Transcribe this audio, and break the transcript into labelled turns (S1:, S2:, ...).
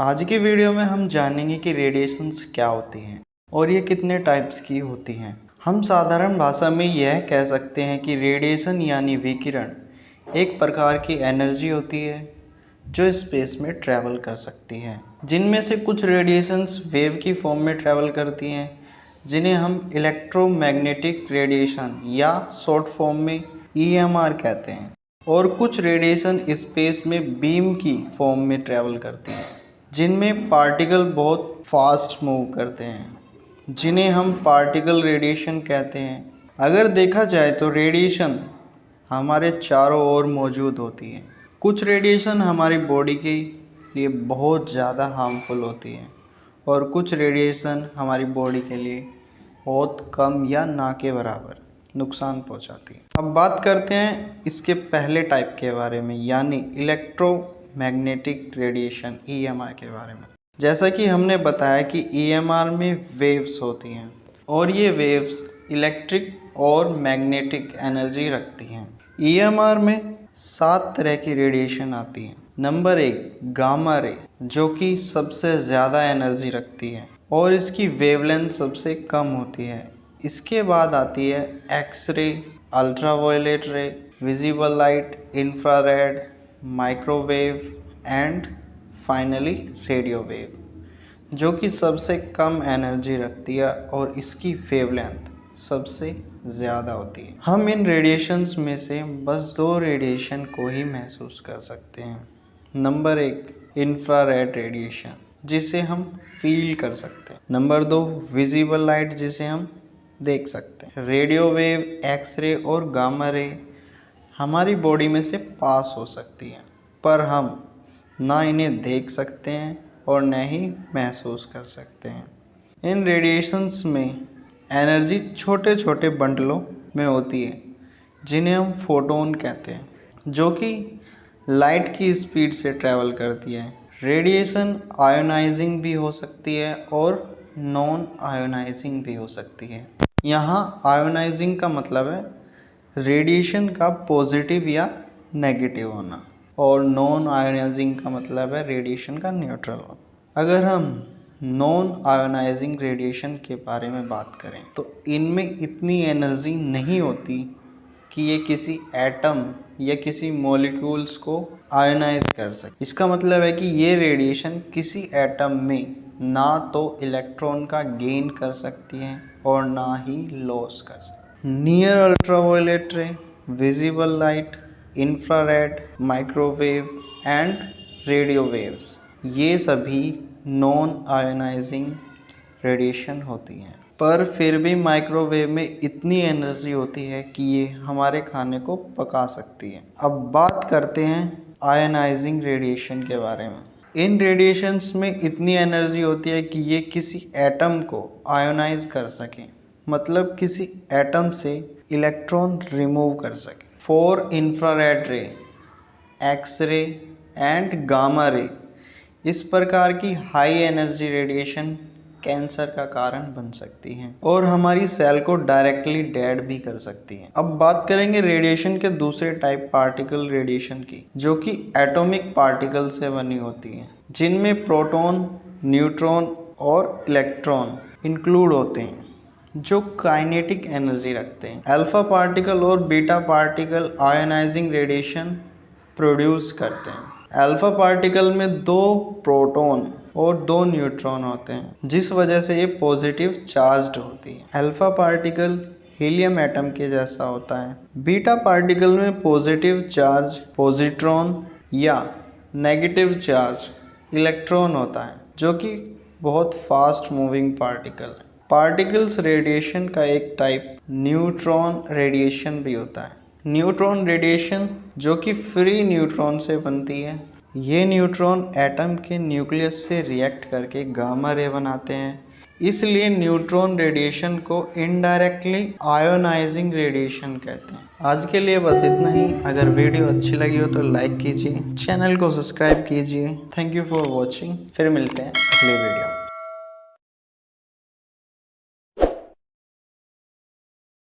S1: आज की वीडियो में हम जानेंगे कि रेडिएशंस क्या होती हैं और ये कितने टाइप्स की होती हैं। हम साधारण भाषा में यह कह सकते हैं कि रेडिएशन यानी विकिरण एक प्रकार की एनर्जी होती है जो स्पेस में ट्रैवल कर सकती है। जिनमें से कुछ रेडिएशंस वेव की फॉर्म में ट्रैवल करती हैं जिन्हें हम इलेक्ट्रोमैग्नेटिक रेडिएशन या शॉर्ट फॉर्म में EMR कहते हैं, और कुछ रेडिएशन स्पेस में बीम की फॉर्म में ट्रैवल करती हैं जिनमें पार्टिकल बहुत फास्ट मूव करते हैं, जिन्हें हम पार्टिकल रेडिएशन कहते हैं। अगर देखा जाए तो रेडिएशन हमारे चारों ओर मौजूद होती है। कुछ रेडिएशन हमारी बॉडी के लिए बहुत ज़्यादा हार्मफुल होती है और कुछ रेडिएशन हमारी बॉडी के लिए बहुत कम या ना के बराबर नुकसान पहुंचाती है। अब बात करते हैं इसके पहले टाइप के बारे में, यानी इलेक्ट्रोमैग्नेटिक रेडिएशन EMR के बारे में। जैसा कि हमने बताया कि EMR में वेव्स होती हैं और ये वेव्स इलेक्ट्रिक और मैग्नेटिक एनर्जी रखती हैं। EMR में 7 तरह की रेडिएशन आती हैं। नंबर 1 गामा रे, जो कि सबसे ज़्यादा एनर्जी रखती है और इसकी वेवलेंथ सबसे कम होती है। इसके बाद आती है एक्सरे, अल्ट्रावायलेट रे, visible light, infrared, microwave and finally radio wave, जो कि सबसे कम एनर्जी रखती है और इसकी वेवलेंथ सबसे ज़्यादा होती है। हम इन रेडिएशंस में से बस 2 रेडिएशन को ही महसूस कर सकते हैं। नंबर 1 इंफ्रारेड रेडिएशन, जिसे हम फील कर सकते हैं। नंबर 2 विजिबल लाइट, जिसे हम देख सकते हैं। रेडियो वेव, एक्सरे और गामा रे हमारी बॉडी में से पास हो सकती हैं, पर हम ना इन्हें देख सकते हैं और न ही महसूस कर सकते हैं। इन रेडिएशंस में एनर्जी छोटे छोटे बंडलों में होती है जिन्हें हम फोटोन कहते हैं, जो कि लाइट की स्पीड से ट्रैवल करती है। रेडिएशन आयोनाइजिंग भी हो सकती है और नॉन आयोनाइजिंग भी हो सकती है। यहाँ आयोनाइजिंग का मतलब है रेडिएशन का पॉजिटिव या नेगेटिव होना, और नॉन आयोनाइजिंग का मतलब है रेडिएशन का न्यूट्रल होना। अगर हम नॉन आयोनाइजिंग रेडिएशन के बारे में बात करें तो इनमें इतनी एनर्जी नहीं होती कि ये किसी एटम या किसी मॉलिक्यूल्स को आयोनाइज कर सके। इसका मतलब है कि ये रेडिएशन किसी एटम में ना तो इलेक्ट्रॉन का गेन कर सकती हैं और ना ही लॉस कर सकती। नियर अल्ट्रावायलेट रे, visible light, infrared, microwave and radio waves, ये सभी नॉन आयोनाइजिंग रेडिएशन होती हैं, पर फिर भी माइक्रोवेव में इतनी एनर्जी होती है कि ये हमारे खाने को पका सकती है। अब बात करते हैं आयोनाइजिंग रेडिएशन के बारे में। इन रेडिएशंस में इतनी एनर्जी होती है कि ये किसी एटम को आयोनाइज कर सकें, मतलब किसी एटम से इलेक्ट्रॉन रिमूव कर सकें। फॉर इंफ्रारेड रे, एक्सरे एंड गामा रे, इस प्रकार की हाई एनर्जी रेडिएशन कैंसर का कारण बन सकती हैं और हमारी सेल को डायरेक्टली डेड भी कर सकती हैं। अब बात करेंगे रेडिएशन के दूसरे टाइप पार्टिकल रेडिएशन की, जो कि एटॉमिक पार्टिकल से बनी होती हैं, जिनमें प्रोटॉन, न्यूट्रॉन और इलेक्ट्रॉन इंक्लूड होते हैं, जो काइनेटिक एनर्जी रखते हैं। अल्फा पार्टिकल और beta particle ionising radiation produce करते हैं। अल्फा पार्टिकल में 2 प्रोटॉन और 2 न्यूट्रॉन होते हैं, जिस वजह से ये पॉजिटिव चार्ज्ड होती है। अल्फा पार्टिकल हीलियम एटम के जैसा होता है। बीटा पार्टिकल में पॉजिटिव चार्ज पॉजिट्रॉन या नेगेटिव चार्ज इलेक्ट्रॉन होता है, जो कि बहुत फास्ट मूविंग पार्टिकल है। पार्टिकल्स रेडिएशन का एक टाइप न्यूट्रॉन रेडिएशन भी होता है। न्यूट्रॉन रेडिएशन, जो कि फ्री न्यूट्रॉन से बनती है, ये न्यूट्रॉन एटम के न्यूक्लियस से रिएक्ट करके गामा रे बनाते हैं। इसलिए न्यूट्रॉन रेडिएशन को इनडायरेक्टली आयोनाइजिंग रेडिएशन कहते हैं। आज के लिए बस इतना ही। अगर वीडियो अच्छी लगी हो तो लाइक कीजिए, चैनल को सब्सक्राइब कीजिए। Thank you for watching. फिर मिलते हैं अगले वीडियो में।